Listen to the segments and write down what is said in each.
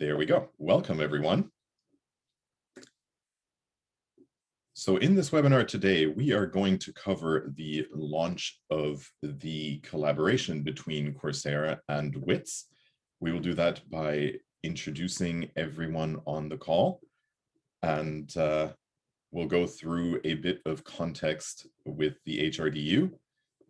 There we go. Welcome, everyone. So in this webinar today, we are going to cover the launch of the collaboration between Coursera and WITS. We will do that by introducing everyone on the call, and we'll go through a bit of context with the HRDU.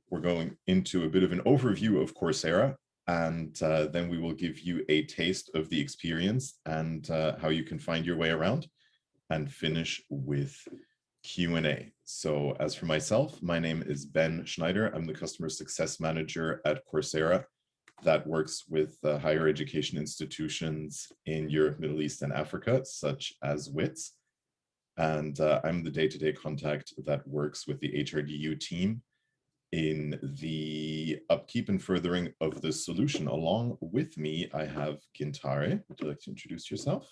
We're going into a bit of an overview of Coursera, and then we will give you a taste of the experience and how you can find your way around, and finish with Q&A. So as for myself, my name is Ben Schneider. I'm the Customer Success Manager at Coursera that works with higher education institutions in Europe, Middle East, and Africa, such as WITS. And I'm the day-to-day contact that works with the HRDU team in the upkeep and furthering of the solution. Along with me, I have Gintare. Would you like to introduce yourself?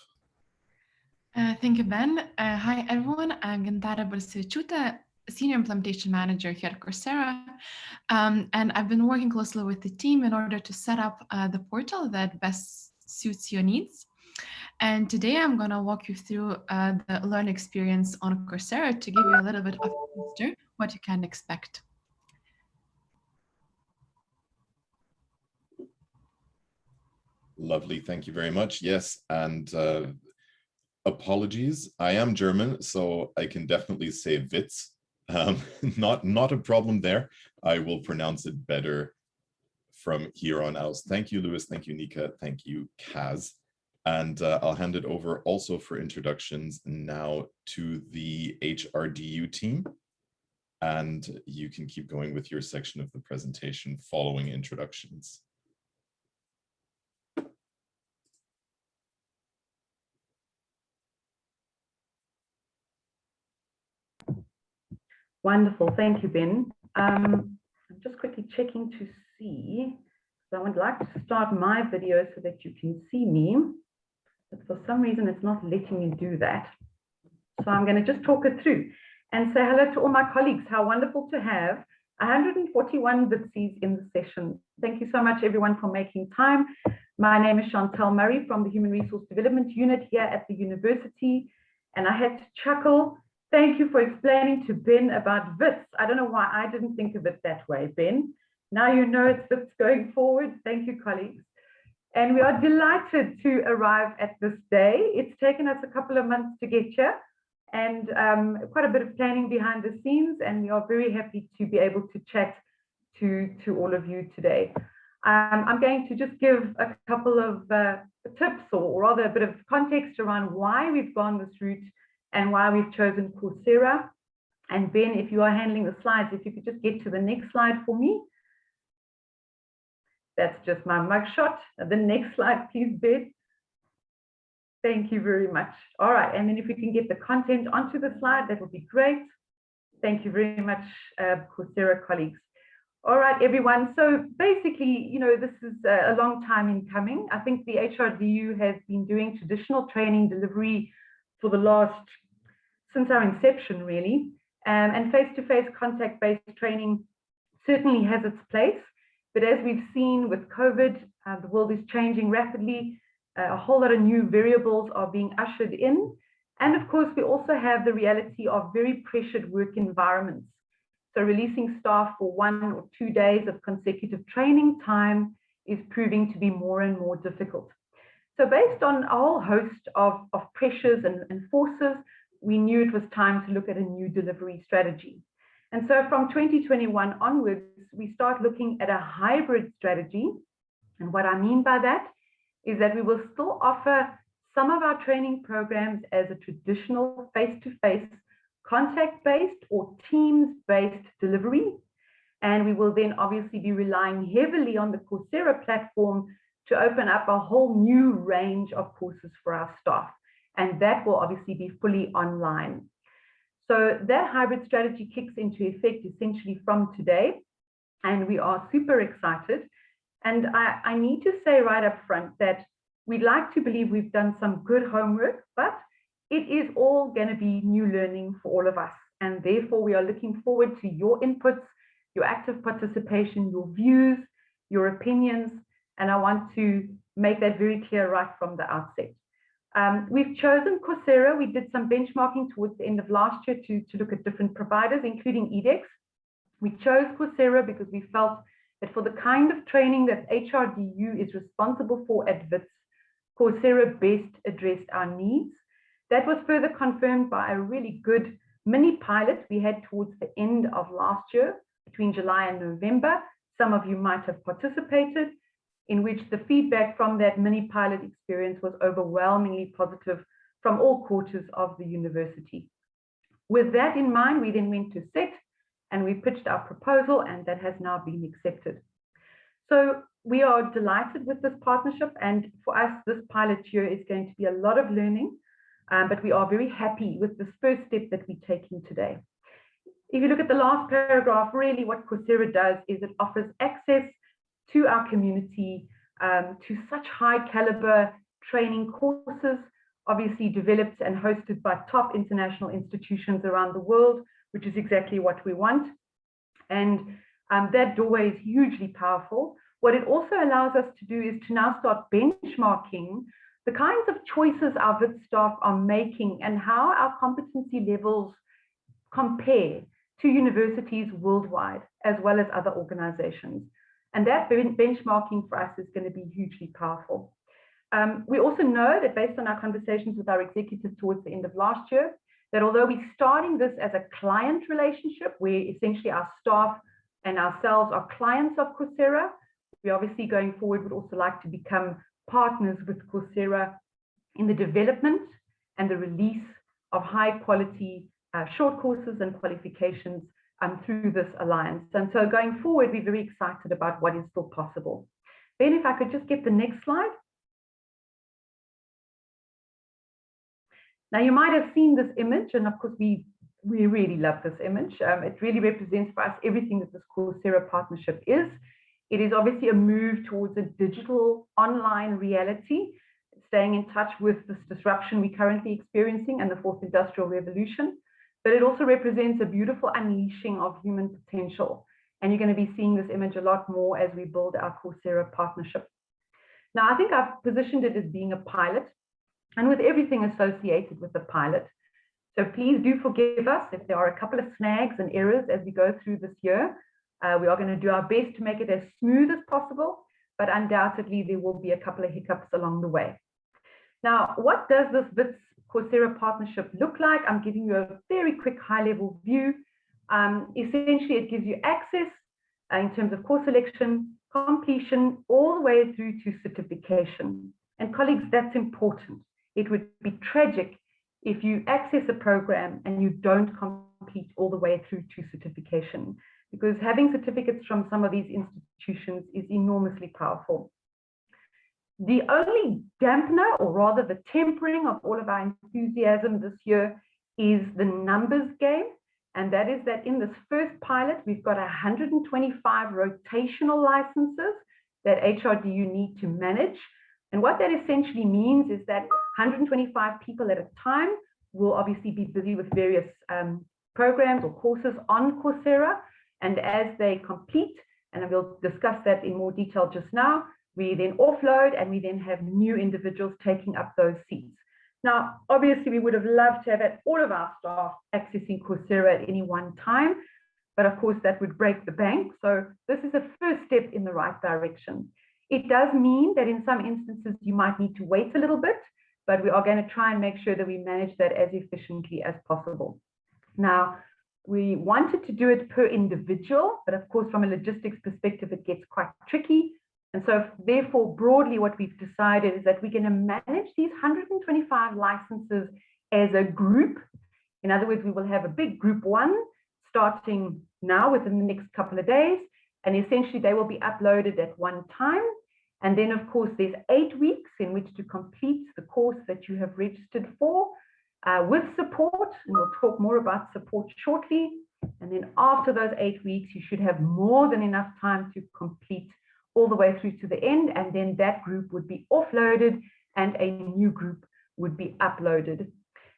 Thank you, Ben. Hi, everyone. I'm Gintare Balsevičiūtė, Senior Implementation Manager here at Coursera. And I've been working closely with the team in order to set up the portal that best suits your needs. And today I'm going to walk you through the learn experience on Coursera to give you a little bit of a taster what you can expect. Lovely, thank you very much. Yes, and apologies, I am German, so I can definitely say Witz. Not a problem there. I will pronounce it better from here on out. Thank you, Lewis. Thank you, Nika. Thank you, Kaz. And I'll hand it over also for introductions now to the HRDU team. And you can keep going with your section of the presentation following introductions. Wonderful, thank you, Ben. I'm just quickly checking to see, so I would like to start my video so that you can see me, but for some reason it's not letting me do that. So I'm going to just talk it through and say hello to all my colleagues. How wonderful to have 141 Witsies in the session. Thank you so much, everyone, for making time. My name is Chantelle Murray from the Human Resource Development Unit here at the university, and I had to chuckle. Thank you for explaining to Ben about WITS. I don't know why I didn't think of it that way, Ben. Now you know it's WITS going forward. Thank you, colleagues. And we are delighted to arrive at this day. It's taken us a couple of months to get here, and quite a bit of planning behind the scenes, and we are very happy to be able to chat to all of you today. I'm going to just give a couple of tips, or rather a bit of context around why we've gone this route and why we've chosen Coursera. And Ben, if you are handling the slides, if you could just get to the next slide for me. That's just my mugshot. The next slide, please, Ben. Thank you very much. All right, and then if we can get the content onto the slide, that would be great. Thank you very much, Coursera colleagues. All right, everyone. So basically, you know, this is a long time in coming. I think the HRDU has been doing traditional training delivery for the last, since our inception, really. And face-to-face contact-based training certainly has its place. But as we've seen with COVID, the world is changing rapidly. A whole lot of new variables are being ushered in. And of course, we also have the reality of very pressured work environments. So releasing staff for 1 or 2 days of consecutive training time is proving to be more and more difficult. So based on a whole host of pressures and forces, we knew it was time to look at a new delivery strategy. And so from 2021 onwards, we start looking at a hybrid strategy. And what I mean by that is that we will still offer some of our training programs as a traditional face-to-face contact-based or teams-based delivery. And we will then obviously be relying heavily on the Coursera platform to open up a whole new range of courses for our staff. And that will obviously be fully online. So that hybrid strategy kicks into effect essentially from today. And we are super excited. And I need to say right up front that we'd like to believe we've done some good homework, but it is all going to be new learning for all of us. And therefore, we are looking forward to your inputs, your active participation, your views, your opinions. And I want to make that very clear right from the outset. We've chosen Coursera. We did some benchmarking towards the end of last year to look at different providers, including edX. We chose Coursera because we felt that for the kind of training that HRDU is responsible for at WITS, Coursera best addressed our needs. That was further confirmed by a really good mini pilot we had towards the end of last year, between July and November. Some of you might have participated, in which the feedback from that mini pilot experience was overwhelmingly positive from all quarters of the university. With that in mind, we then went to SET and we pitched our proposal, and that has now been accepted. So we are delighted with this partnership, and for us, this pilot year is going to be a lot of learning, but we are very happy with this first step that we're taking today. If you look at the last paragraph, really what Coursera does is it offers access to our community, to such high caliber training courses, obviously developed and hosted by top international institutions around the world, which is exactly what we want. And that doorway is hugely powerful. What it also allows us to do is to now start benchmarking the kinds of choices our WITS staff are making and how our competency levels compare to universities worldwide, as well as other organizations. And that benchmarking for us is going to be hugely powerful. We also know that based on our conversations with our executives towards the end of last year, that although we're starting this as a client relationship, where essentially our staff and ourselves are clients of Coursera, we obviously going forward would also like to become partners with Coursera in the development and the release of high quality short courses and qualifications through this alliance. And so going forward, we're very excited about what is still possible. Ben, if I could just get the next slide. Now, you might have seen this image, and of course, we really love this image. It really represents for us everything that this Coursera partnership is. It is obviously a move towards a digital online reality, staying in touch with this disruption we're currently experiencing and the fourth industrial revolution. But it also represents a beautiful unleashing of human potential. And you're going to be seeing this image a lot more as we build our Coursera partnership. Now, I think I've positioned it as being a pilot, and with everything associated with the pilot. So please do forgive us if there are a couple of snags and errors as we go through this year. We are going to do our best to make it as smooth as possible, but undoubtedly there will be a couple of hiccups along the way. Now, what does this WITS Coursera partnership look like? I'm giving you a very quick high-level view. Essentially, it gives you access in terms of course selection, completion, all the way through to certification. And colleagues, that's important. It would be tragic if you access a program and you don't complete all the way through to certification, because having certificates from some of these institutions is enormously powerful. The only dampener, or rather the tempering of all of our enthusiasm this year, is the numbers game. And that is that in this first pilot, we've got 125 rotational licenses that HRDU need to manage. And what that essentially means is that 125 people at a time will obviously be busy with various programs or courses on Coursera. And as they complete, and we'll discuss that in more detail just now, we then offload and we then have new individuals taking up those seats. Now, obviously, we would have loved to have had all of our staff accessing Coursera at any one time, but of course, that would break the bank. So this is a first step in the right direction. It does mean that in some instances, you might need to wait a little bit, but we are going to try and make sure that we manage that as efficiently as possible. Now, we wanted to do it per individual, but of course, from a logistics perspective, it gets quite tricky. And so therefore, broadly, what we've decided is that we're going to manage these 125 licenses as a group. In other words, we will have a big group one starting now within the next couple of days. And essentially, they will be uploaded at one time. And then, of course, there's 8 weeks in which to complete the course that you have registered for with support. And we'll talk more about support shortly. And then after those 8 weeks, you should have more than enough time to complete all the way through to the end. And then that group would be offloaded and a new group would be uploaded.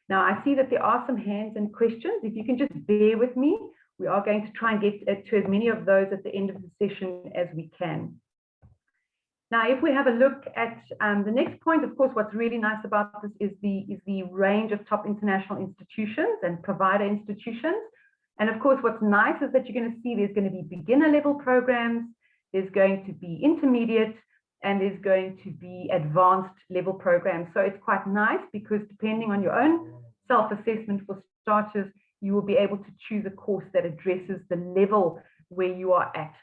Now, I see that there are some hands and questions. If you can just bear with me, we are going to try and get to as many of those at the end of the session as we can. Now, if we have a look at the next point, of course, what's really nice about this is the range of top international institutions and provider institutions. And of course, what's nice is that you're going to see there's going to be beginner level programs, there's going to be intermediate, and there's going to be advanced level programs. So it's quite nice because depending on your own self-assessment for starters, you will be able to choose a course that addresses the level where you are at.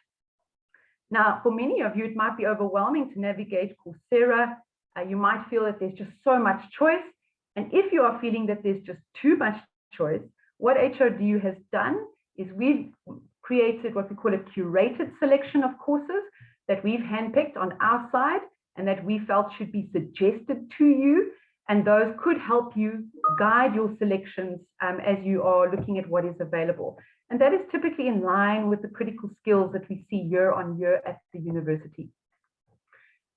Now, for many of you, it might be overwhelming to navigate Coursera. You might feel that there's just so much choice. And if you are feeling that there's just too much choice, what HRDU has done is we've created what we call a curated selection of courses that we've handpicked on our side and that we felt should be suggested to you. And those could help you guide your selections as you are looking at what is available. And that is typically in line with the critical skills that we see year on year at the university.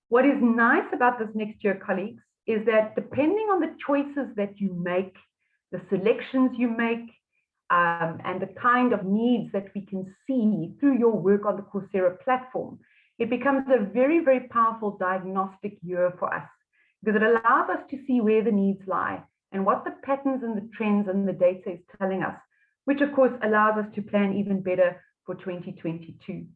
What is nice about this next year, colleagues, is that depending on the choices that you make, the selections you make, and the kind of needs that we can see through your work on the Coursera platform, it becomes a very, very powerful diagnostic year for us because it allows us to see where the needs lie and what the patterns and the trends and the data is telling us, which of course allows us to plan even better for 2022.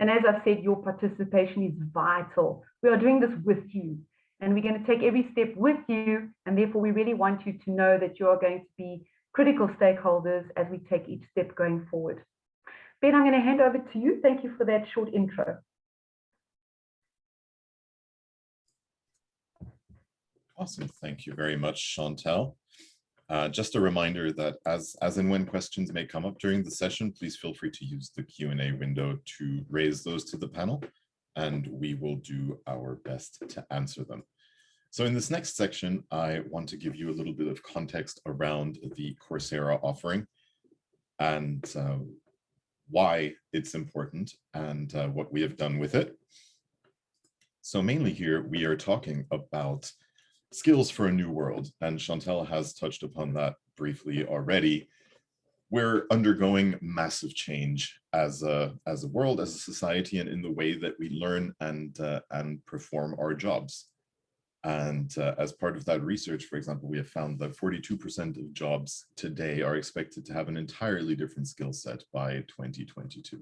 And as I've said, your participation is vital. We are doing this with you, and we're going to take every step with you, and therefore we really want you to know that you are going to be critical stakeholders as we take each step going forward. Ben, I'm going to hand over to you. Thank you for that short intro. Awesome. Thank you very much, Chantelle. Just a reminder that as and when questions may come up during the session, please feel free to use the Q&A window to raise those to the panel, and we will do our best to answer them. So in this next section, I want to give you a little bit of context around the Coursera offering and why it's important and what we have done with it. So mainly here, we are talking about skills for a new world, and Chantelle has touched upon that briefly already. We're undergoing massive change as a world, as a society, and in the way that we learn and perform our jobs. And as part of that research, for example, we have found that 42% of jobs today are expected to have an entirely different skill set by 2022.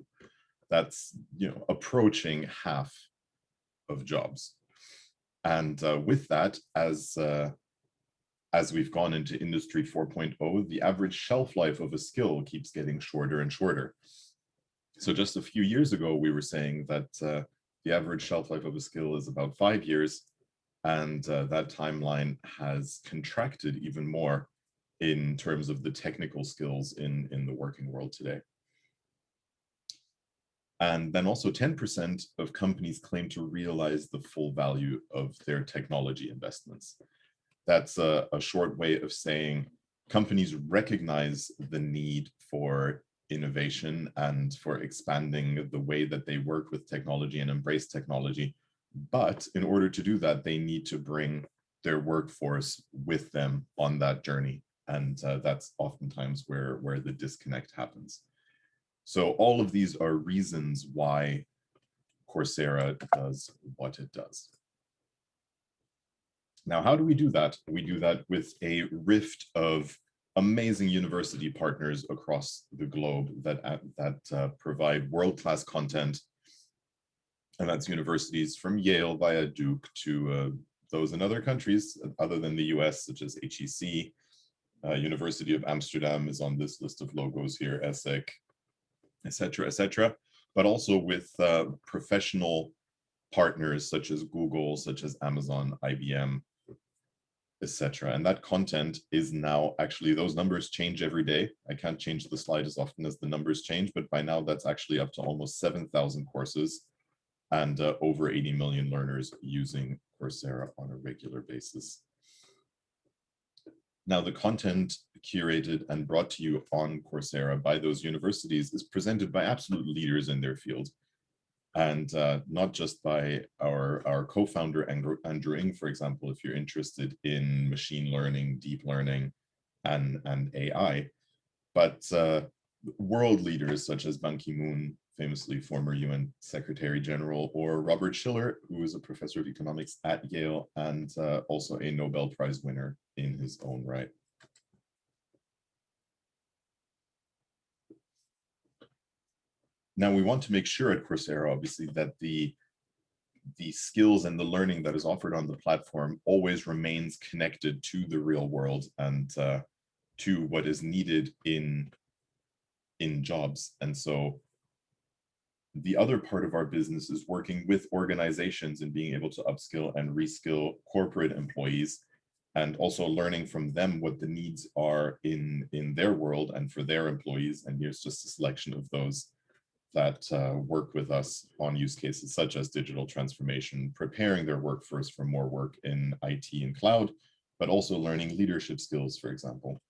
That's, approaching half of jobs. And with that, as we've gone into Industry 4.0, the average shelf life of a skill keeps getting shorter and shorter. So just a few years ago, we were saying that the average shelf life of a skill is about 5 years, and that timeline has contracted even more in terms of the technical skills in the working world today. And then also 10% of companies claim to realize the full value of their technology investments. That's a short way of saying companies recognize the need for innovation and for expanding the way that they work with technology and embrace technology. But in order to do that, they need to bring their workforce with them on that journey. And that's oftentimes where the disconnect happens. So all of these are reasons why Coursera does what it does. Now, how do we do that? We do that with a rift of amazing university partners across the globe that provide world-class content. And that's universities from Yale via Duke to those in other countries other than the US, such as HEC. University of Amsterdam is on this list of logos here, ESSEC, etc., but also with professional partners such as Google, such as Amazon, IBM, etc. And that content is now actually, those numbers change every day. I can't change the slide as often as the numbers change, but by now that's actually up to almost 7,000 courses and over 80 million learners using Coursera on a regular basis. Now, the content curated and brought to you on Coursera by those universities is presented by absolute leaders in their field. And not just by our co-founder, Andrew Ng, for example, if you're interested in machine learning, deep learning, and AI, but world leaders such as Ban Ki-moon, famously former UN Secretary General, or Robert Schiller, who is a professor of economics at Yale and also a Nobel Prize winner in his own right. Now, we want to make sure at Coursera, obviously, that the skills and the learning that is offered on the platform always remains connected to the real world and to what is needed in jobs. And so the other part of our business is working with organizations and being able to upskill and reskill corporate employees, and also learning from them what the needs are in their world and for their employees. And here's just a selection of those that work with us on use cases such as digital transformation, preparing their workforce for more work in IT and cloud, but also learning leadership skills, for example.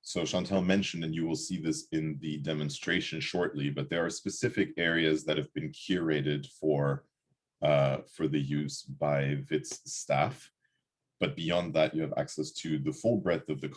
So Chantelle mentioned, and you will see this in the demonstration shortly, but there are specific areas that have been curated for the use by WITS staff. But beyond that, you have access to the full breadth of the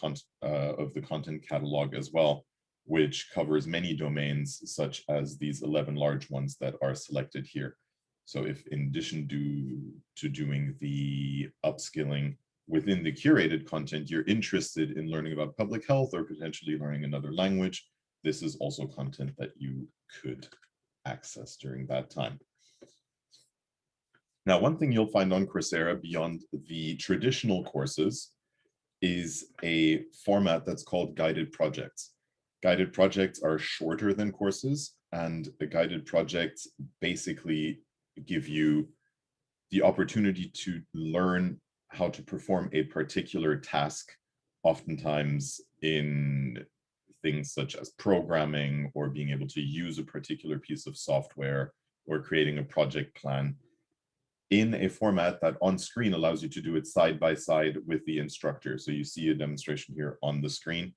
content catalog as well, which covers many domains, such as these 11 large ones that are selected here. So if in addition to doing the upskilling within the curated content, you're interested in learning about public health or potentially learning another language, this is also content that you could access during that time. Now, one thing you'll find on Coursera beyond the traditional courses is a format that's called guided projects. Guided projects are shorter than courses, and the guided projects basically give you the opportunity to learn how to perform a particular task, oftentimes in things such as programming or being able to use a particular piece of software or creating a project plan, in a format that on screen allows you to do it side by side with the instructor. So you see a demonstration here on the screen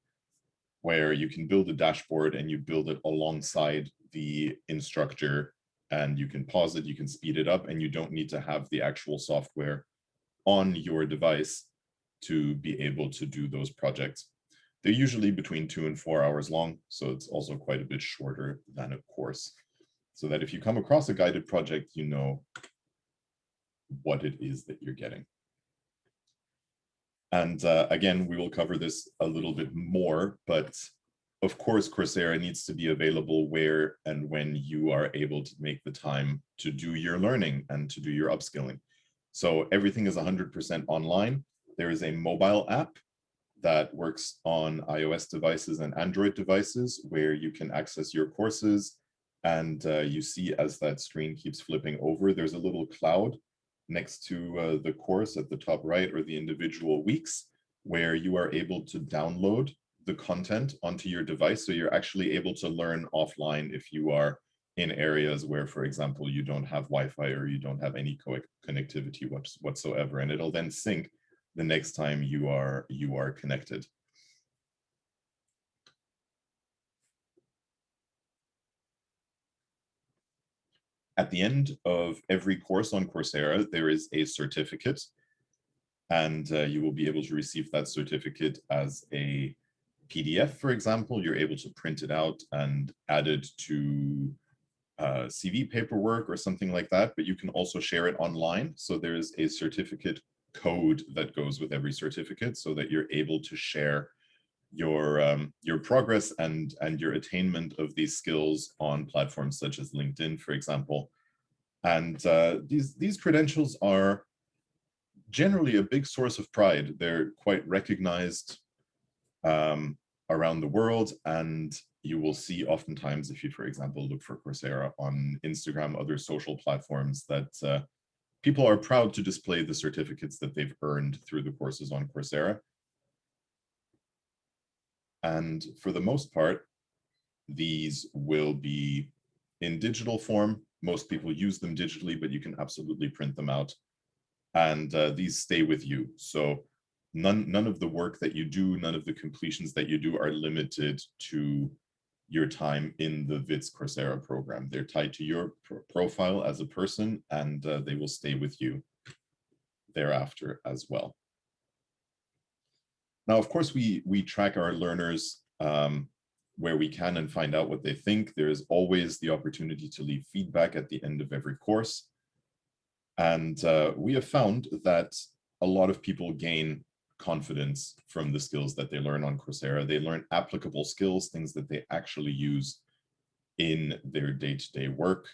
where you can build a dashboard and you build it alongside the instructor, and you can pause it, you can speed it up, and you don't need to have the actual software on your device to be able to do those projects. They're usually between 2 and 4 hours long, so it's also quite a bit shorter than a course. So that if you come across a guided project, you know what it is that you're getting. And again, we will cover this a little bit more, but of course, Coursera needs to be available where and when you are able to make the time to do your learning and to do your upskilling. So everything is 100% online. There is a mobile app that works on iOS devices and Android devices where you can access your courses. And you see as that screen keeps flipping over, there's a little cloud next to the course at the top right, or the individual weeks, where you are able to download the content onto your device. So you're actually able to learn offline if you are in areas where, for example, you don't have Wi-Fi or you don't have any connectivity whatsoever, and it'll then sync the next time you are connected. At the end of every course on Coursera, there is a certificate, and you will be able to receive that certificate as a PDF, for example. You're able to print it out and add it to CV paperwork or something like that, but you can also share it online. So there's a certificate code that goes with every certificate so that you're able to share your progress and your attainment of these skills on platforms such as LinkedIn, for example. And these credentials are generally a big source of pride. They're quite recognized around the world, and you will see oftentimes, if you, for example, look for Coursera on Instagram, other social platforms, that people are proud to display the certificates that they've earned through the courses on Coursera. And for the most part, these will be in digital form. Most people use them digitally, but you can absolutely print them out. And these stay with you. So none of the work that you do, none of the completions that you do are limited to your time in the WITS Coursera program. They're tied to your profile as a person, and they will stay with you thereafter as well. Now, of course, we track our learners where we can and find out what they think. There is always the opportunity to leave feedback at the end of every course. And we have found that a lot of people gain confidence from the skills that they learn on Coursera. They learn applicable skills, things that they actually use in their day-to-day work.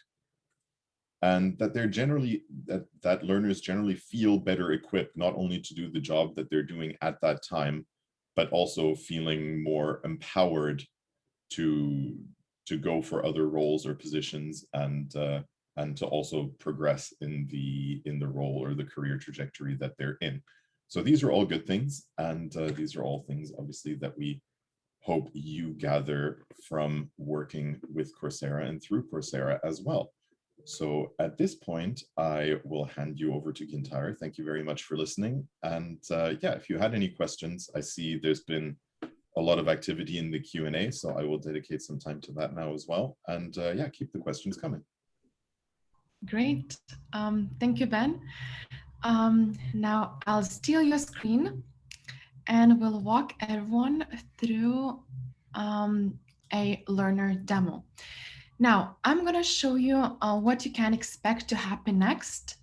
And that they're generally, that learners generally feel better equipped, not only to do the job that they're doing at that time, but also feeling more empowered to go for other roles or positions, and to also progress in the role or the career trajectory that they're in. So these are all good things, and these are all things obviously that we hope you gather from working with Coursera and through Coursera as well. So at this point, I will hand you over to Chantelle. Thank you very much for listening. And yeah, if you had any questions, I see there's been a lot of activity in the Q&A, so I will dedicate some time to that now as well. And yeah, keep the questions coming. Great. Thank you, Ben. Now I'll steal your screen and we'll walk everyone through a learner demo. Now, I'm going to show you what you can expect to happen next.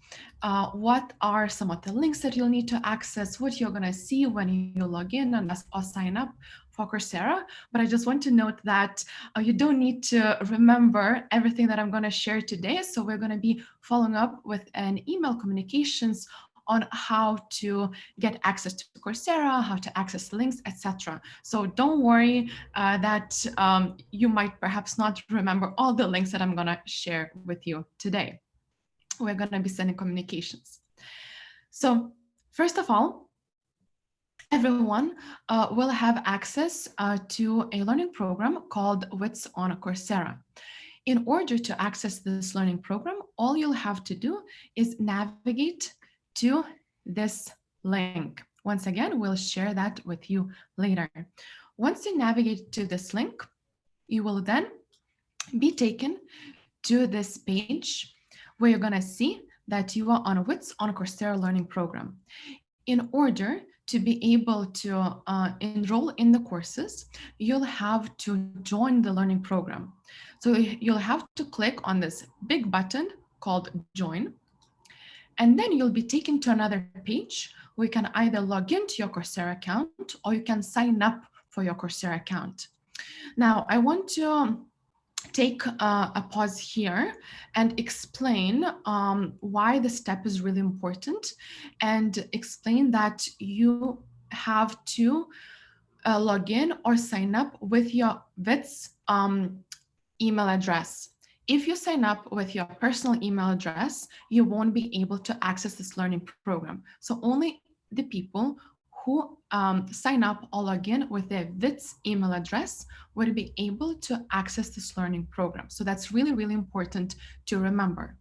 What are some of the links that you'll need to access, what you're going to see when you log in and or sign up for Coursera. But I just want to note that you don't need to remember everything that I'm going to share today. So we're going to be following up with an email communications on how to get access to Coursera, how to access links, etc. So don't worry that you might perhaps not remember all the links that I'm going to share with you today. We're going to be sending communications. So first of all, everyone will have access to a learning program called WITS on Coursera. In order to access this learning program, all you'll have to do is navigate to this link. Once again, we'll share that with you later. Once you navigate to this link, you will then be taken to this page where you're going to see that you are on a WITS on Coursera learning program. In order to be able to enroll in the courses, you'll have to join the learning program. So you'll have to click on this big button called Join. And then you'll be taken to another page where you can either log into your Coursera account or you can sign up for your Coursera account. Now, I want to take a pause here and explain why this step is really important, and explain that you have to log in or sign up with your WITS email address. If you sign up with your personal email address, you won't be able to access this learning program. So only the people who sign up or log in with their WITS email address will be able to access this learning program. So that's really, really important to remember.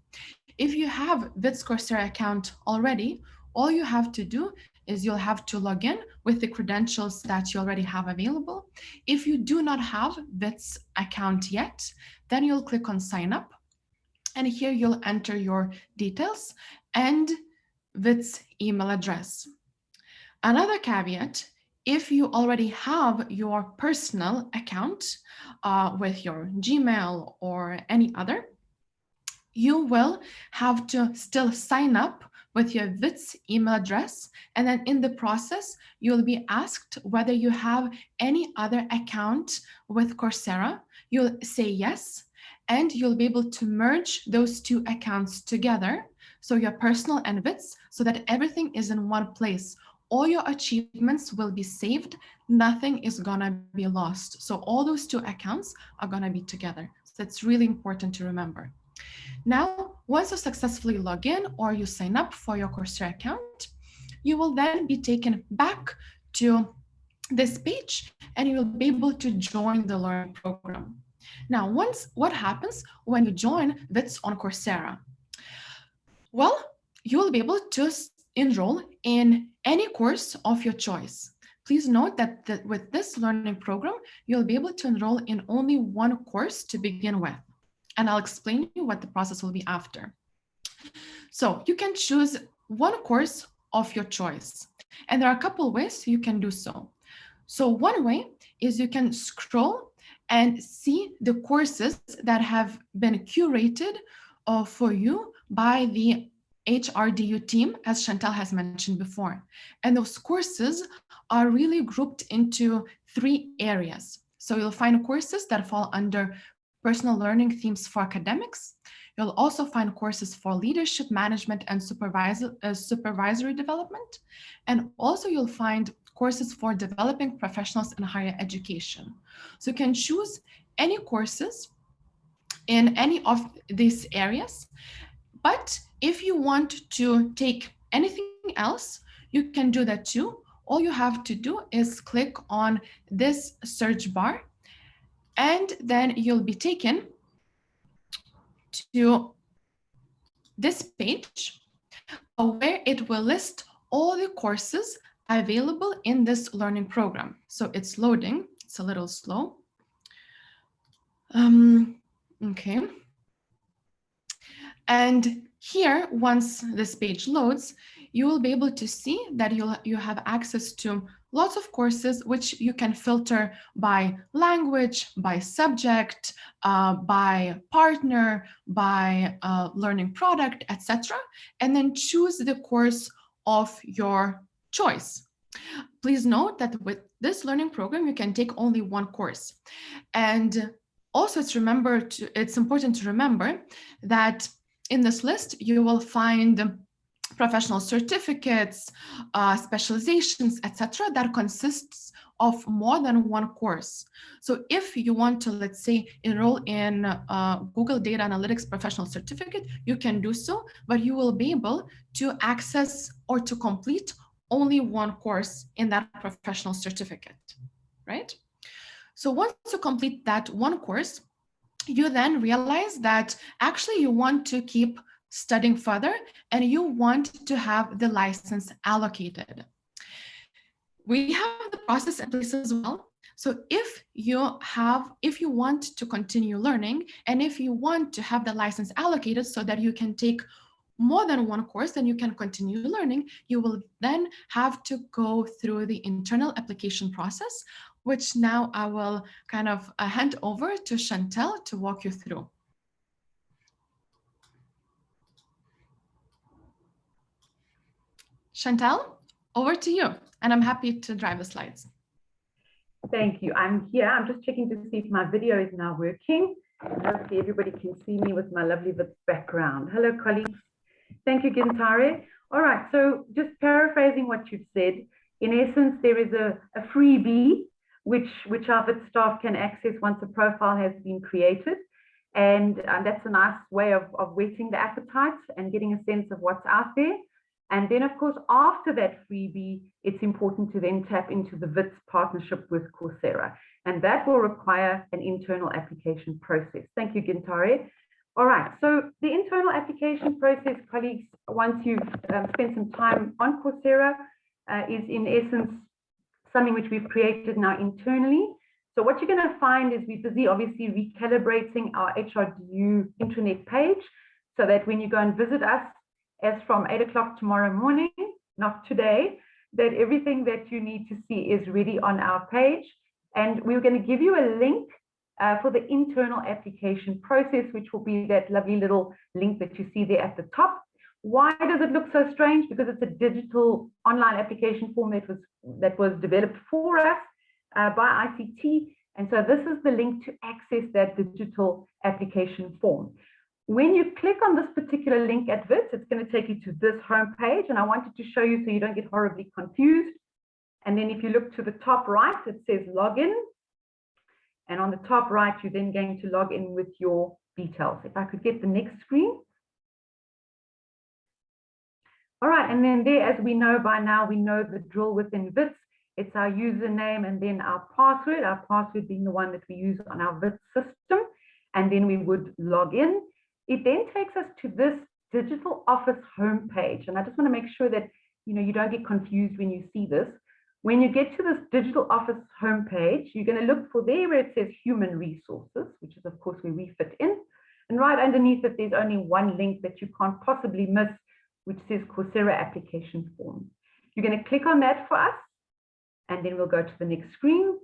If you have WITS Coursera account already, all you have to do is you'll have to log in with the credentials that you already have available. If you do not have WITS account yet, then you'll click on sign up. And here you'll enter your details and WITS email address. Another caveat, if you already have your personal account with your Gmail or any other, you will have to still sign up with your WITS email address. And then in the process, you'll be asked whether you have any other account with Coursera. You'll say yes, and you'll be able to merge those two accounts together. So your personal and WITS, so that everything is in one place. All your achievements will be saved. Nothing is gonna be lost. So all those two accounts are gonna be together. So it's really important to remember. Now, once you successfully log in or you sign up for your Coursera account, you will then be taken back to this page and you will be able to join the learning program. Now, what happens when you join WITS on Coursera? Well, you will be able to enroll in any course of your choice. Please note that with this learning program, you'll be able to enroll in only one course to begin with. And I'll explain to you what the process will be after. So you can choose one course of your choice. And there are a couple ways you can do so. So one way is you can scroll and see the courses that have been curated for you by the HRDU team, as Chantelle has mentioned before. And those courses are really grouped into 3 areas. So you'll find courses that fall under personal learning themes for academics. You'll also find courses for leadership, management, and supervisory development. And also you'll find courses for developing professionals in higher education. So you can choose any courses in any of these areas. But if you want to take anything else, you can do that too. All you have to do is click on this search bar, and then you'll be taken to this page where it will list all the courses available in this learning program. So it's loading, it's a little slow. Okay. And here, once this page loads, you will be able to see that you have access to lots of courses which you can filter by language, by subject, by partner, by learning product, etc. And then choose the course of your choice. Please note that with this learning program, you can take only one course. And also it's important to remember that in this list, you will find professional certificates, specializations, etc., that consists of more than one course. So if you want to, let's say, enroll in Google Data Analytics Professional Certificate, you can do so, but you will be able to access or to complete only one course in that professional certificate, right? So once you complete that one course, you then realize that actually you want to keep studying further and you want to have the license allocated. We have the process in place as well. So if you want to continue learning and if you want to have the license allocated so that you can take more than one course, then you can continue learning, you will then have to go through the internal application process, which now I will kind of hand over to Chantelle to walk you through. Chantelle, over to you, and I'm happy to drive the slides. Thank you. I'm here. I'm just checking to see if my video is now working. Hopefully everybody can see me with my lovely background. Hello, colleagues. Thank you, Gintare. All right, so just paraphrasing what you've said, in essence, there is a freebie which our VIT staff can access once a profile has been created. And that's a nice way of whetting the appetite and getting a sense of what's out there. And then, of course, after that freebie, it's important to then tap into the VIT's partnership with Coursera. And that will require an internal application process. Thank you, Gintare. All right, so the internal application process, colleagues, once you've spent some time on Coursera, is in essence something which we've created now internally. So what you're going to find is we're busy obviously recalibrating our HRDU intranet page so that when you go and visit us as from 8 o'clock tomorrow morning, not today, that everything that you need to see is ready on our page. And we're going to give you a link for the internal application process, which will be that lovely little link that you see there at the top. Why does it look so strange? Because it's a digital online application form that was developed for us by ICT. And so this is the link to access that digital application form. When you click on this particular link at VIT, it's going to take you to this home page. And I wanted to show you so you don't get horribly confused. And then if you look to the top right, it says login. And on the top right, you're then going to log in with your details. If I could get the next screen. All right, and then there, as we know by now, we know the drill within VITs. It's our username and then our password being the one that we use on our VIT system. And then we would log in. It then takes us to this digital office homepage. And I just want to make sure that you don't get confused when you see this. When you get to this digital office homepage, you're going to look for there where it says human resources, which is of course where we fit in. And right underneath it, there's only one link that you can't possibly miss, which says Coursera application form. You're going to click on that for us. and then we'll go to the next screen.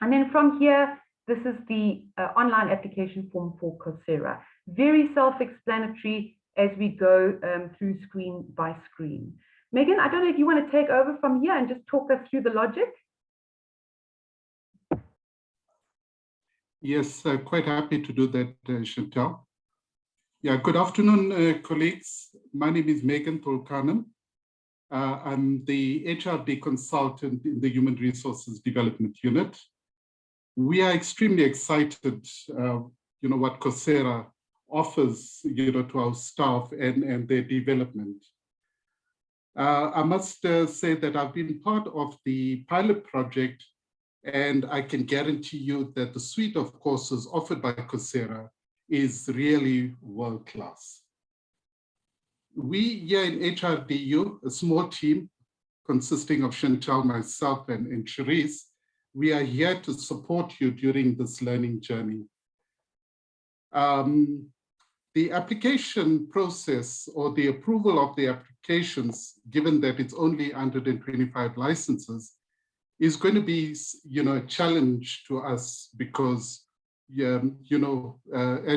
And then from here, this is the online application form for Coursera. Very self-explanatory as we go through screen by screen. Megan, I don't know if you want to take over from here and just talk us through the logic. Yes, quite happy to do that, Chantelle. Yeah, good afternoon, colleagues. My name is Megan Tolkanem. I'm the HRD consultant in the Human Resources Development Unit. We are extremely excited, what Coursera offers, to our staff and their development. I must say that I've been part of the pilot project, and I can guarantee you that the suite of courses offered by Coursera is really world-class. We here in HRDU, a small team consisting of Chantelle, myself, and Cherise, we are here to support you during this learning journey. The application process or the approval of the applications, given that it's only 125 licenses, is going to be, a challenge to us because, as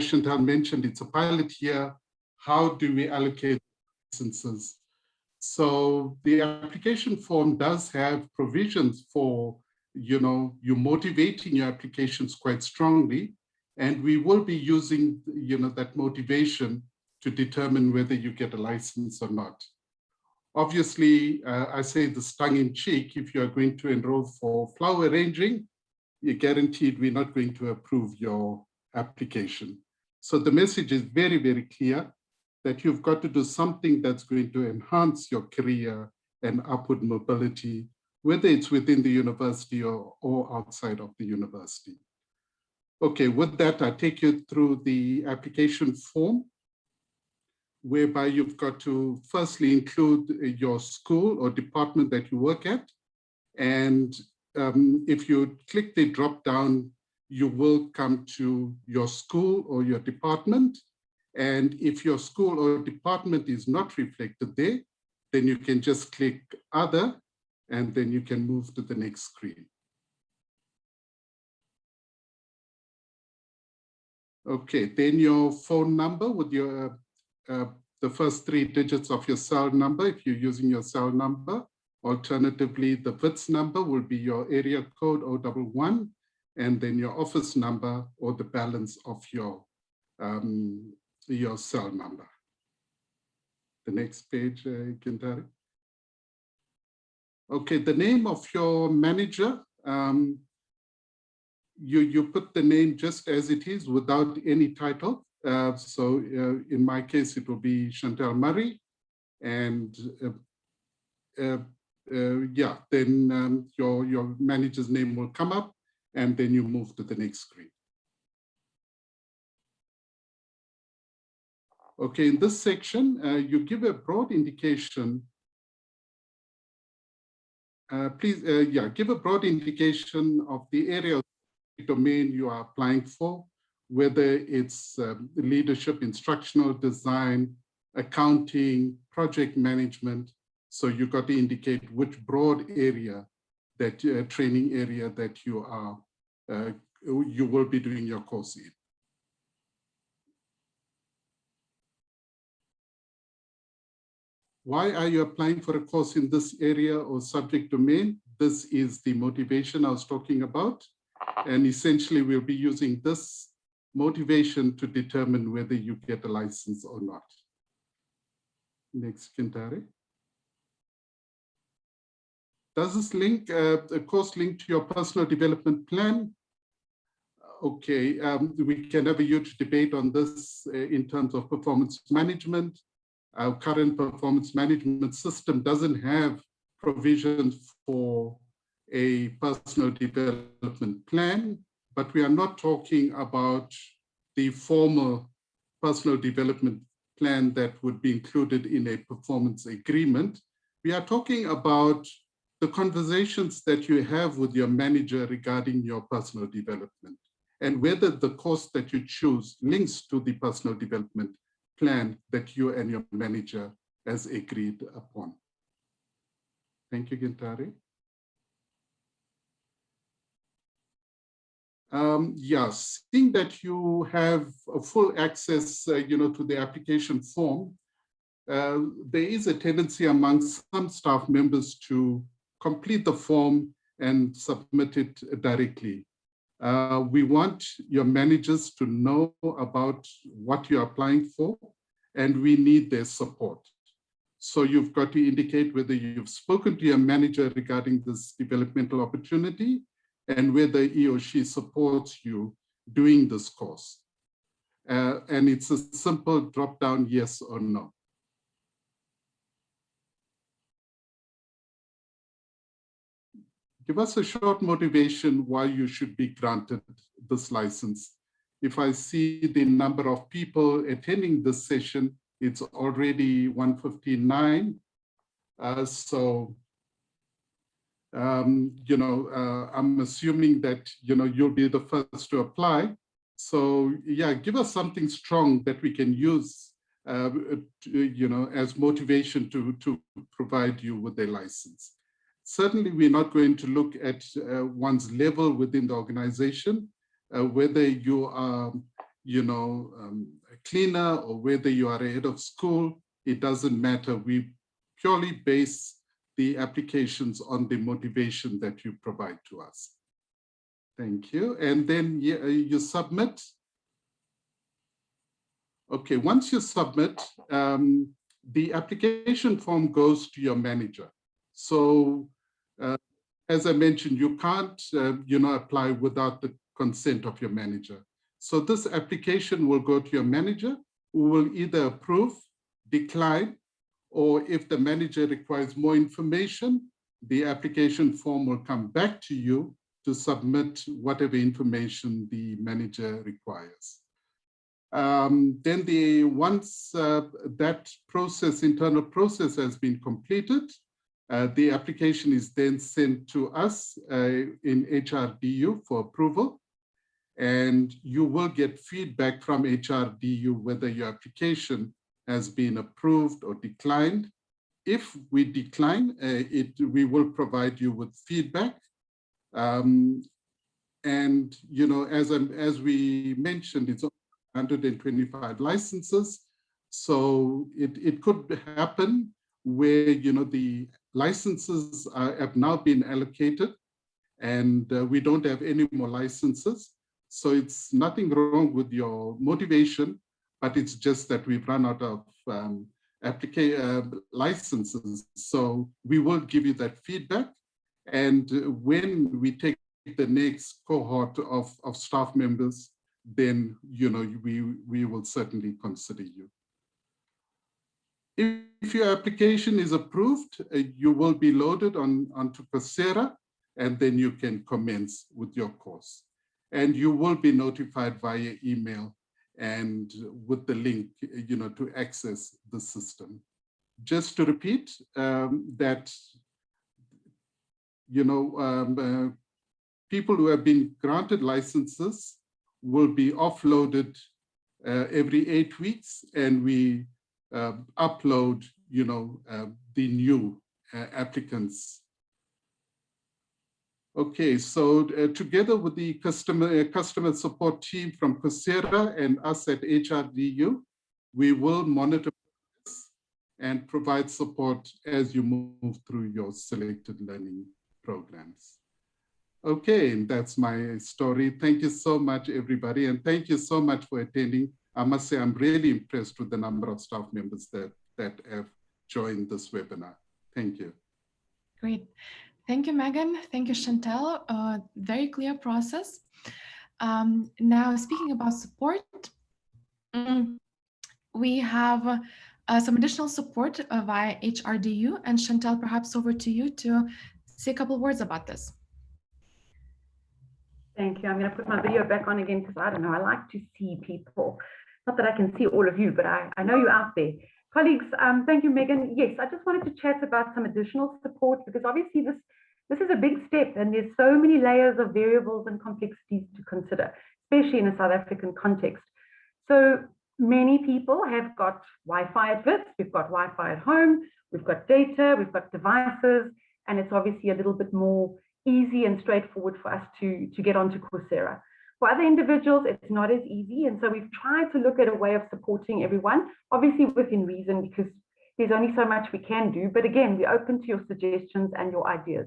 Chantelle mentioned, it's a pilot year. How do we allocate licenses? So the application form does have provisions for, you motivating your applications quite strongly, and we will be using, that motivation to determine whether you get a license or not. Obviously, I say this tongue in cheek, if you're going to enroll for flower arranging, you're guaranteed we're not going to approve your application. So the message is very, very clear that you've got to do something that's going to enhance your career and upward mobility, whether it's within the university or outside of the university. Okay, with that, I take you through the application form, whereby you've got to firstly include your school or department that you work at. And if you click the drop down, you will come to your school or your department. And if your school or department is not reflected there, then you can just click other, and then you can move to the next screen. Okay, then your phone number with your the first 3 digits of your cell number, if you're using your cell number. Alternatively, the WITS number will be your area code 011, and then your office number or the balance of your cell number. The next page, Kintari. Okay, the name of your manager, you put the name just as it is without any title. So in my case, it will be Chantelle Murray. And yeah, then your manager's name will come up, and then you move to the next screen. Okay, in this section, you give a broad indication. Give a broad indication of the area of domain you are applying for, whether it's leadership, instructional design, accounting, project management. So you've got to indicate which broad area, that training area that you are, you will be doing your course in. Why are you applying for a course in this area or subject domain? This is the motivation I was talking about. And essentially, we'll be using this motivation to determine whether you get a license or not. Next, Kintari. Does this link, a course link to your personal development plan? Okay, we can have a huge debate on this in terms of performance management. Our current performance management system doesn't have provisions for a personal development plan, but we are not talking about the formal personal development plan that would be included in a performance agreement. We are talking about the conversations that you have with your manager regarding your personal development and whether the course that you choose links to the personal development plan that you and your manager has agreed upon. Thank you, Gintari. Yes, seeing that you have a full access, to the application form, there is a tendency among some staff members to complete the form and submit it directly. We want your managers to know about what you're applying for, and we need their support. So you've got to indicate whether you've spoken to your manager regarding this developmental opportunity and whether he or she supports you doing this course. And it's a simple drop-down yes or no. Give us a short motivation why you should be granted this license. If I see the number of people attending this session, it's already 1:59. I'm assuming that, you'll be the first to apply. So yeah, give us something strong that we can use, as motivation to provide you with a license. Certainly, we're not going to look at one's level within the organization, whether you are, a cleaner or whether you are a head of school, it doesn't matter. We purely base the applications on the motivation that you provide to us. Thank you. And then you submit. Okay, once you submit, the application form goes to your manager. So as I mentioned, you can't, apply without the consent of your manager. So this application will go to your manager, who will either approve, decline, or if the manager requires more information, the application form will come back to you to submit whatever information the manager requires. Then once that process, internal process has been completed, the application is then sent to us in HRDU for approval. And you will get feedback from HRDU whether your application has been approved or declined. If we decline, we will provide you with feedback. And as we mentioned, it's 125 licenses. So it could happen where the licenses have now been allocated and we don't have any more licenses. So it's nothing wrong with your motivation, but it's just that we've run out of licenses. So we will give you that feedback. And when we take the next cohort of staff members, then we will certainly consider you. If your application is approved, you will be loaded onto Coursera, and then you can commence with your course. And you will be notified via email and with the link, to access the system. Just to repeat, that, people who have been granted licenses will be offloaded every 8 weeks, and we upload, the new applicants. Okay, so together with the customer support team from Coursera and us at HRDU, we will monitor this and provide support as you move through your selected learning programs. Okay, and that's my story. Thank you so much, everybody, and thank you so much for attending. I must say I'm really impressed with the number of staff members that have joined this webinar. Thank you. Great. Thank you, Megan. Thank you, Chantelle. Very clear process. Now, speaking about support, we have some additional support via HRDU. And Chantelle, perhaps over to you to say a couple words about this. Thank you. I'm going to put my video back on again because I don't know, I like to see people. Not that I can see all of you, but I know you're out there. Colleagues, thank you, Megan. Yes, I just wanted to chat about some additional support because obviously this is a big step and there's so many layers of variables and complexities to consider, especially in a South African context. So many people have got Wi-Fi at WITS, we've got Wi-Fi at home, we've got data, we've got devices, and it's obviously a little bit more easy and straightforward for us to get onto Coursera. For other individuals, it's not as easy. And so we've tried to look at a way of supporting everyone, obviously within reason, because there's only so much we can do. But again, we're open to your suggestions and your ideas.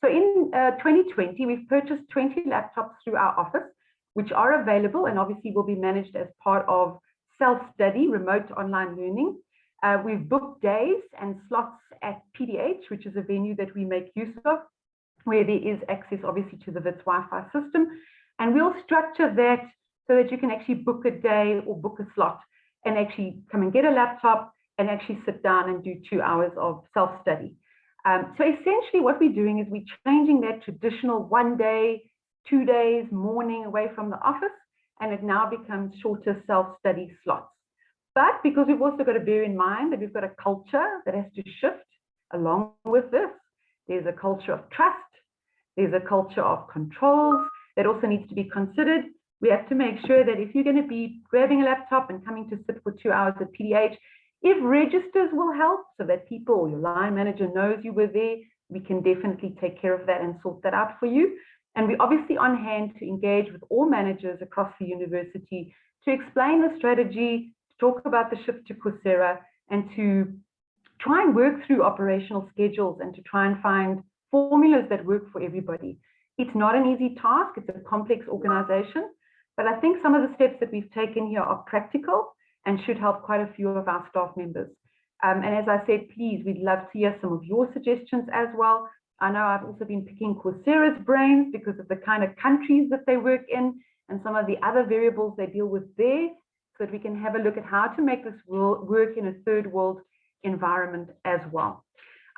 So in 2020, we've purchased 20 laptops through our office, which are available and obviously will be managed as part of self-study, remote online learning. We've booked days and slots at PDH, which is a venue that we make use of, where there is access obviously to the WITS Wi-Fi system. And we'll structure that so that you can actually book a day or book a slot and actually come and get a laptop and actually sit down and do 2 hours of self-study. So essentially what we're doing is we're changing that traditional 1 day, 2 days, morning away from the office, and it now becomes shorter self-study slots. But because we've also got to bear in mind that we've got a culture that has to shift along with this, there's a culture of trust, there's a culture of controls that also needs to be considered. We have to make sure that if you're going to be grabbing a laptop and coming to sit for 2 hours at PDH, if registers will help so that people or your line manager knows you were there, we can definitely take care of that and sort that out for you. And we're obviously on hand to engage with all managers across the university to explain the strategy, to talk about the shift to Coursera, and to try and work through operational schedules and to try and find formulas that work for everybody. It's not an easy task, it's a complex organization, but I think some of the steps that we've taken here are practical and should help quite a few of our staff members. And as I said, please, we'd love to hear some of your suggestions as well. I know I've also been picking Coursera's brains because of the kind of countries that they work in and some of the other variables they deal with there, so that we can have a look at how to make this work in a third world environment as well.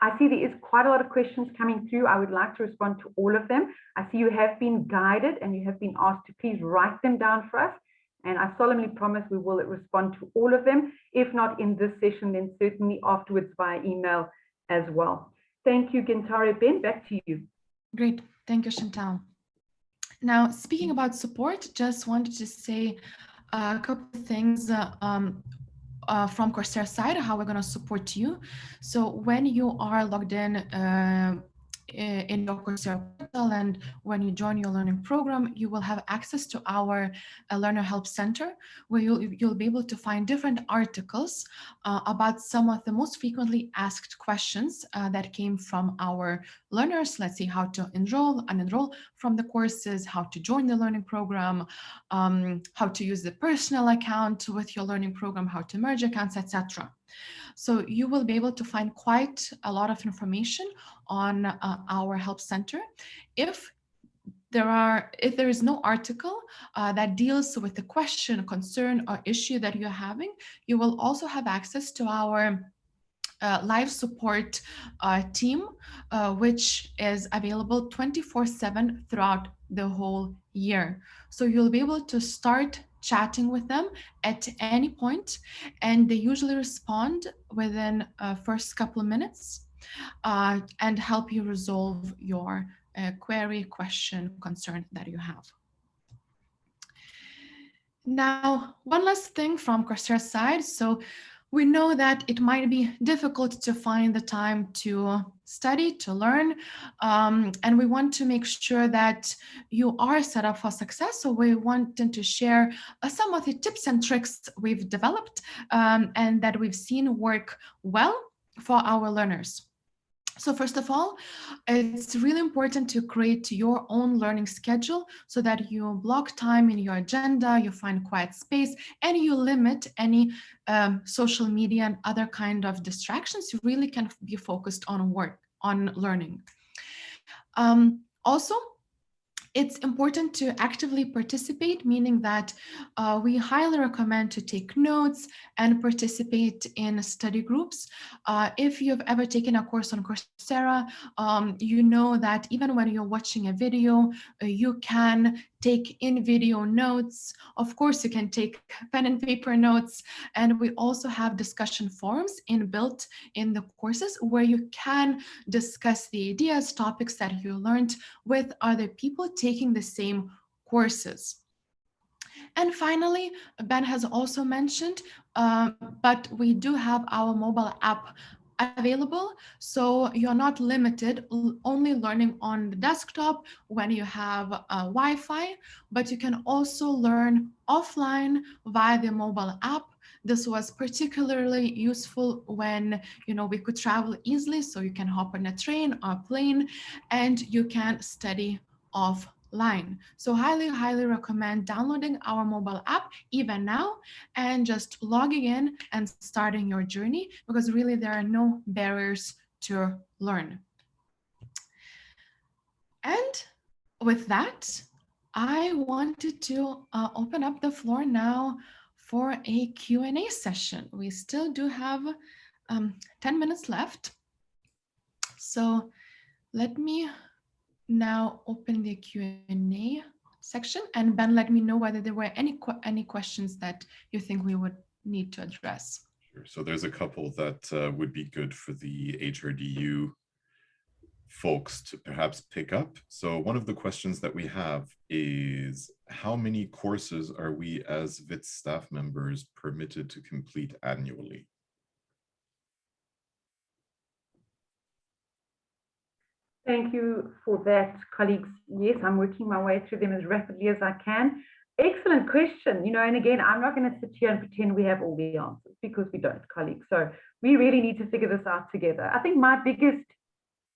I see there is quite a lot of questions coming through. I would like to respond to all of them. I see you have been guided and you have been asked to please write them down for us. And I solemnly promise we will respond to all of them. If not in this session, then certainly afterwards via email as well. Thank you, Gintare. Ben, back to you. Great. Thank you, Chantelle. Now, speaking about support, just wanted to say a couple of things from Coursera side, how we're going to support you. So when you are logged in your Coursera portal and when you join your learning program, you will have access to our Learner Help Center, where you'll be able to find different articles about some of the most frequently asked questions that came from our learners. Let's see, how to enroll, unenroll from the courses, how to join the learning program, how to use the personal account with your learning program, how to merge accounts, etc. So you will be able to find quite a lot of information on our help center. If there is no article that deals with the question, concern, or issue that you're having, you will also have access to our live support team, which is available 24/7 throughout the whole year. So you'll be able to start chatting with them at any point, and they usually respond within first couple of minutes and help you resolve your query, question, concern that you have. Now, one last thing from Coursera's side. So we know that it might be difficult to find the time to study, to learn, and we want to make sure that you are set up for success. So we wanted to share some of the tips and tricks we've developed and that we've seen work well for our learners. So first of all, it's really important to create your own learning schedule so that you block time in your agenda, you find quiet space, and you limit any social media and other kind of distractions. You really can be focused on work, on learning. Also, it's important to actively participate, meaning that we highly recommend to take notes and participate in study groups. If you've ever taken a course on Coursera, you know that even when you're watching a video, you can take in video notes. Of course, you can take pen and paper notes, and we also have discussion forums inbuilt in the courses where you can discuss the ideas, topics that you learned with other people taking the same courses. And finally, Ben has also mentioned, but we do have our mobile app available. So you're not limited only learning on the desktop when you have Wi-Fi, but you can also learn offline via the mobile app. This was particularly useful when, you know, we could travel easily, so you can hop on a train or a plane and you can study offline. So highly recommend downloading our mobile app even now and just logging in and starting your journey, because really there are no barriers to learn. And with that, I wanted to open up the floor now for a Q&A session. We still do have 10 minutes left. So let me now open the Q&A section, and Ben, let me know whether there were any questions that you think we would need to address. Sure. So there's a couple that would be good for the HRDU folks to perhaps pick up. So one of the questions that we have is, how many courses are we as WITS staff members permitted to complete annually? Thank you for that, colleagues. Yes, I'm working my way through them as rapidly as I can. Excellent question. You know, and again, I'm not going to sit here and pretend we have all the answers, because we don't, colleagues. So we really need to figure this out together. I think my biggest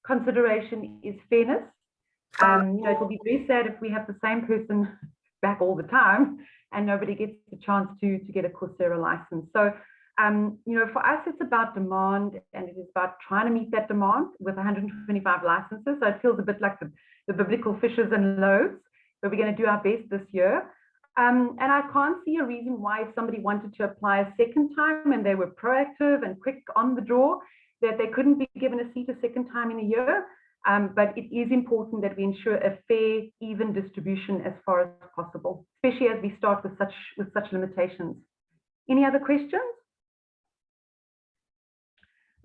consideration is fairness. You know, it will be very sad if we have the same person back all the time and nobody gets the chance to get a Coursera license. So, you know, for us, it's about demand, and it is about trying to meet that demand with 125 licenses. So it feels a bit like the biblical fishes and loaves, but we're going to do our best this year. And I can't see a reason why, if somebody wanted to apply a second time and they were proactive and quick on the draw, that they couldn't be given a seat a second time in a year. But it is important that we ensure a fair, even distribution as far as possible, especially as we start with such limitations. Any other questions?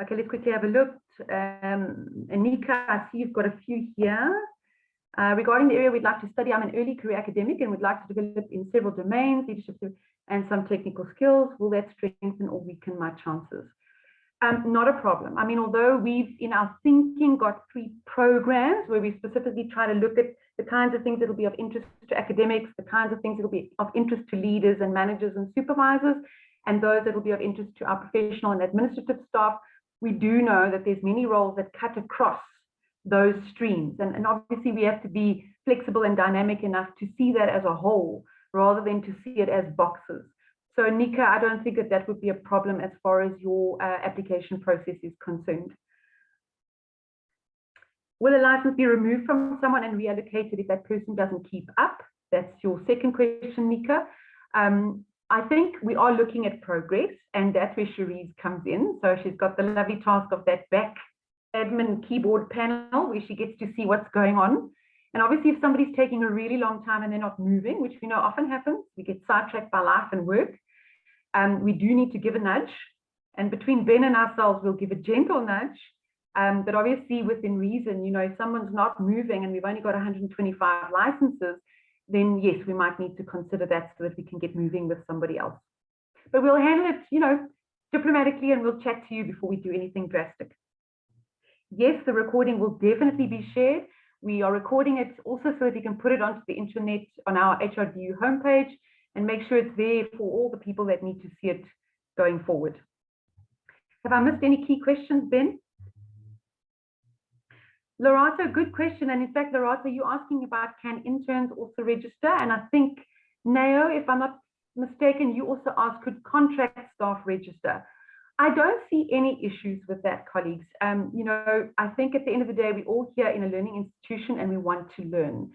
Okay, let's quickly have a look. Anika, I see you've got a few here. Regarding the area we'd like to study, I'm an early career academic and would like to develop in several domains, leadership and some technical skills. Will that strengthen or weaken my chances? Not a problem. I mean, although we've in our thinking got 3 programs where we specifically try to look at the kinds of things that will be of interest to academics, the kinds of things that will be of interest to leaders and managers and supervisors, and those that will be of interest to our professional and administrative staff, we do know that there's many roles that cut across those streams. And obviously we have to be flexible and dynamic enough to see that as a whole rather than to see it as boxes. So Nika, I don't think that would be a problem as far as your application process is concerned. Will a license be removed from someone and reallocated if that person doesn't keep up? That's your second question, Nika. I think we are looking at progress, and that's where Cherise comes in. So she's got the lovely task of that back admin keyboard panel where she gets to see what's going on. And obviously, if somebody's taking a really long time and they're not moving, which we know often happens, we get sidetracked by life and work. We do need to give a nudge. And between Ben and ourselves, we'll give a gentle nudge. But obviously, within reason, you know, if someone's not moving and we've only got 125 licenses, then yes, we might need to consider that so that we can get moving with somebody else. But we'll handle it, you know, diplomatically, and we'll chat to you before we do anything drastic. Yes, the recording will definitely be shared. We are recording it also so that we can put it onto the internet on our HRDU homepage and make sure it's there for all the people that need to see it going forward. Have I missed any key questions, Ben? Lorata, good question. And in fact, Lorata, you're asking about, can interns also register? And I think, Nao, if I'm not mistaken, you also asked, could contract staff register? I don't see any issues with that, colleagues. You know, I think at the end of the day, we're all here in a learning institution and we want to learn.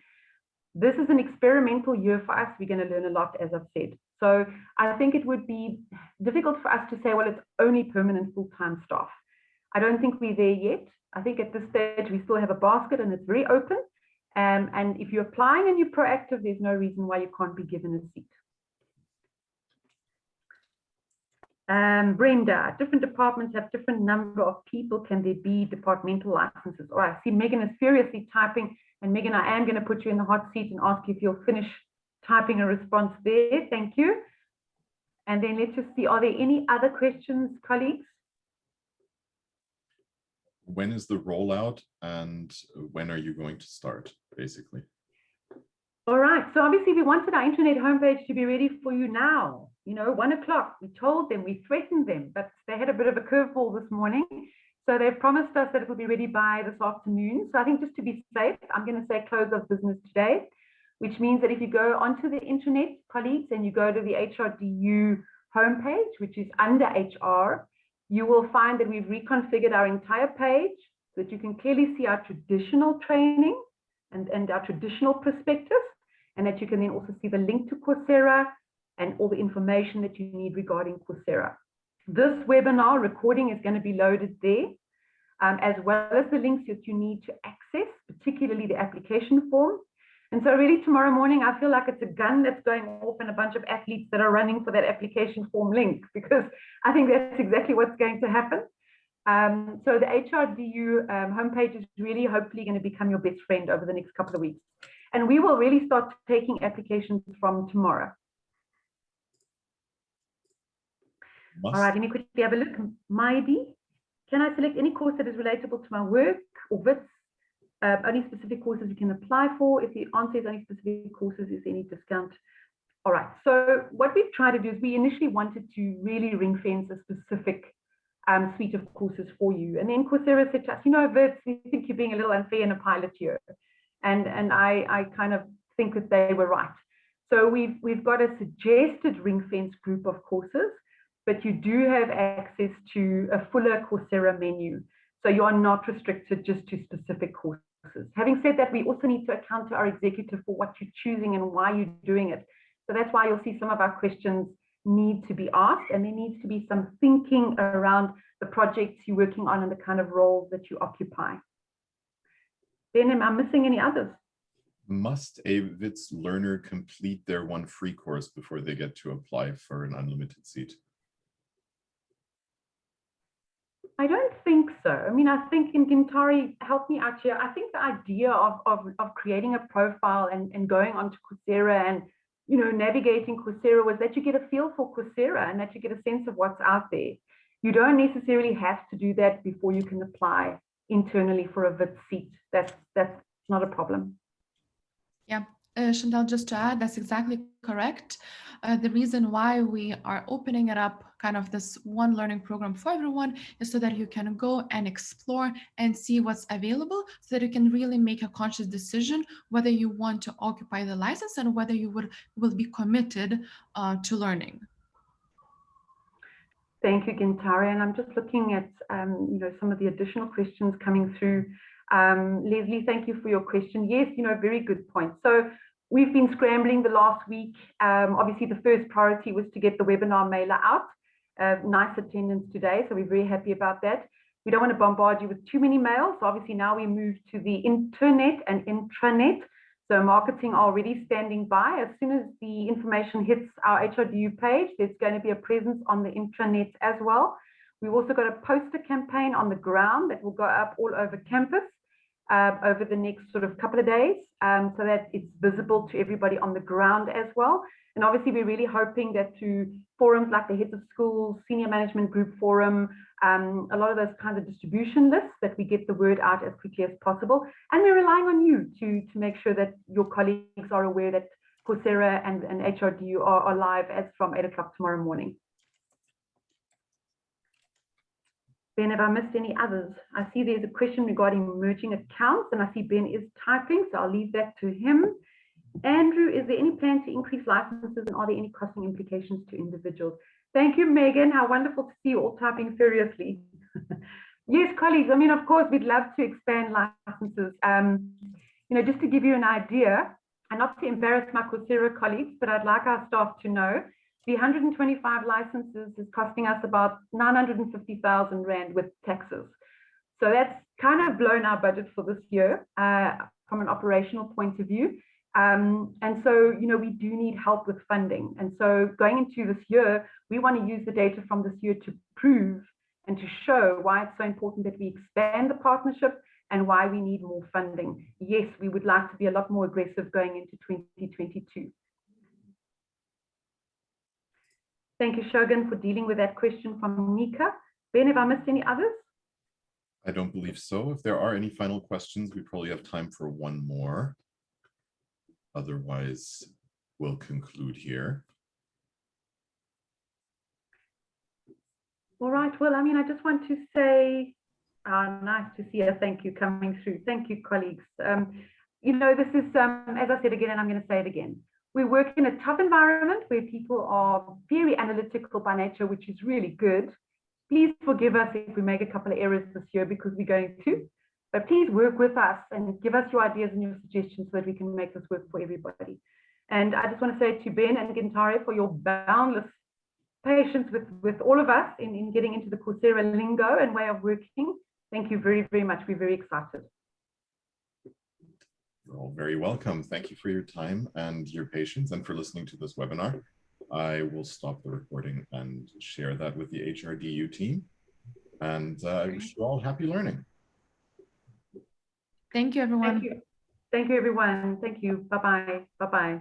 This is an experimental year for us. We're going to learn a lot, as I've said. So I think it would be difficult for us to say, well, it's only permanent full-time staff. I don't think we're there yet. I think at this stage, we still have a basket and it's very open. And if you're applying and you're proactive, there's no reason why you can't be given a seat. Brenda, different departments have different number of people. Can there be departmental licenses? All right, I see Megan is furiously typing. And Megan, I am going to put you in the hot seat and ask you if you'll finish typing a response there. Thank you. And then let's just see, are there any other questions, colleagues? When is the rollout and when are you going to start, basically? All right, so obviously we wanted our internet homepage to be ready for you now. 1 o'clock, we told them, we threatened them, but they had a bit of a curveball this morning. So they've promised us that it will be ready by this afternoon. So I think just to be safe, I'm going to say close of business today, which means that if you go onto the internet, colleagues, and you go to the HRDU homepage, which is under HR, you will find that we've reconfigured our entire page so that you can clearly see our traditional training and our traditional perspectives, and that you can then also see the link to Coursera and all the information that you need regarding Coursera. This webinar recording is going to be loaded there, as well as the links that you need to access, particularly the application form. And so really tomorrow morning, I feel like it's a gun that's going off and a bunch of athletes that are running for that application form link, because I think that's exactly what's going to happen. So the HRDU homepage is really hopefully going to become your best friend over the next couple of weeks. And we will really start taking applications from tomorrow. All right, let me quickly have a look. Maidi, can I select any course that is relatable to my work or WITS? Only specific courses you can apply for. If the answer is only specific courses, is any discount? All right, so what we've tried to do is we initially wanted to really ring fence a specific suite of courses for you. And then Coursera said to us, Wits, we think you're being a little unfair in a pilot year. And I kind of think that they were right. So we've got a suggested ring fence group of courses, but you do have access to a fuller Coursera menu. So you are not restricted just to specific courses. Having said that, we also need to account to our executive for what you're choosing and why you're doing it. So that's why you'll see some of our questions need to be asked, and there needs to be some thinking around the projects you're working on and the kind of roles that you occupy. Ben, am I missing any others? Must a WITS learner complete their one free course before they get to apply for an unlimited seat? I don't think so. I mean, I think, in Gintari, help me out here. I think the idea of creating a profile and going onto Coursera and navigating Coursera was that you get a feel for Coursera and that you get a sense of what's out there. You don't necessarily have to do that before you can apply internally for a WITS seat. That's not a problem. Yeah, Chantelle, just to add, that's exactly correct. The reason why we are opening it up, kind of this one learning program for everyone, is so that you can go and explore and see what's available, so that you can really make a conscious decision whether you want to occupy the license and whether you will be committed to learning. Thank you, Gintari. And I'm just looking at some of the additional questions coming through. Leslie, thank you for your question. Yes, very good point. So we've been scrambling the last week. Obviously, the first priority was to get the webinar mailer out. Nice attendance today, so we're very happy about that. We don't want to bombard you with too many mails. So obviously, now we move to the internet and intranet. So marketing are already standing by. As soon as the information hits our HRDU page, there's going to be a presence on the intranet as well. We've also got a poster campaign on the ground that will go up all over campus over the next sort of couple of days, so that it's visible to everybody on the ground as well. And obviously, we're really hoping that through forums like the Heads of Schools, Senior Management Group Forum, a lot of those kinds of distribution lists, that we get the word out as quickly as possible. And we're relying on you to make sure that your colleagues are aware that Coursera and HRDU are live as from 8 o'clock tomorrow morning. Ben, have I missed any others? I see there's a question regarding merging accounts, and I see Ben is typing, so I'll leave that to him. Andrew, is there any plan to increase licenses, and are there any costing implications to individuals? Thank you, Megan. How wonderful to see you all typing furiously. Yes, colleagues, I mean, of course, we'd love to expand licenses. Just to give you an idea, and not to embarrass my Coursera colleagues, but I'd like our staff to know, the 125 licenses is costing us about 950,000 Rand with taxes. So that's kind of blown our budget for this year from an operational point of view. And so, we do need help with funding. And so going into this year, we want to use the data from this year to prove and to show why it's so important that we expand the partnership and why we need more funding. Yes, we would like to be a lot more aggressive going into 2022. Thank you, Shogun, for dealing with that question from Nika. Ben, have I missed any others? I don't believe so. If there are any final questions, we probably have time for one more. Otherwise, we'll conclude here. All right. Well, I mean, I just want to say, nice to see a thank you coming through. Thank you, colleagues. You know, this is, as I said again, and I'm going to say it again, we work in a tough environment where people are very analytical by nature, which is really good. Please forgive us if we make a couple of errors this year, because we're going to. But please work with us and give us your ideas and your suggestions so that we can make this work for everybody. And I just want to say to Ben and Gintare for your boundless patience with all of us in getting into the Coursera lingo and way of working. Thank you very, very much. We're very excited. You're all very welcome. Thank you for your time and your patience and for listening to this webinar. I will stop the recording and share that with the HRDU team. And I wish you all happy learning. Thank you, everyone. Thank you. Thank you, everyone. Thank you. Bye-bye. Bye-bye.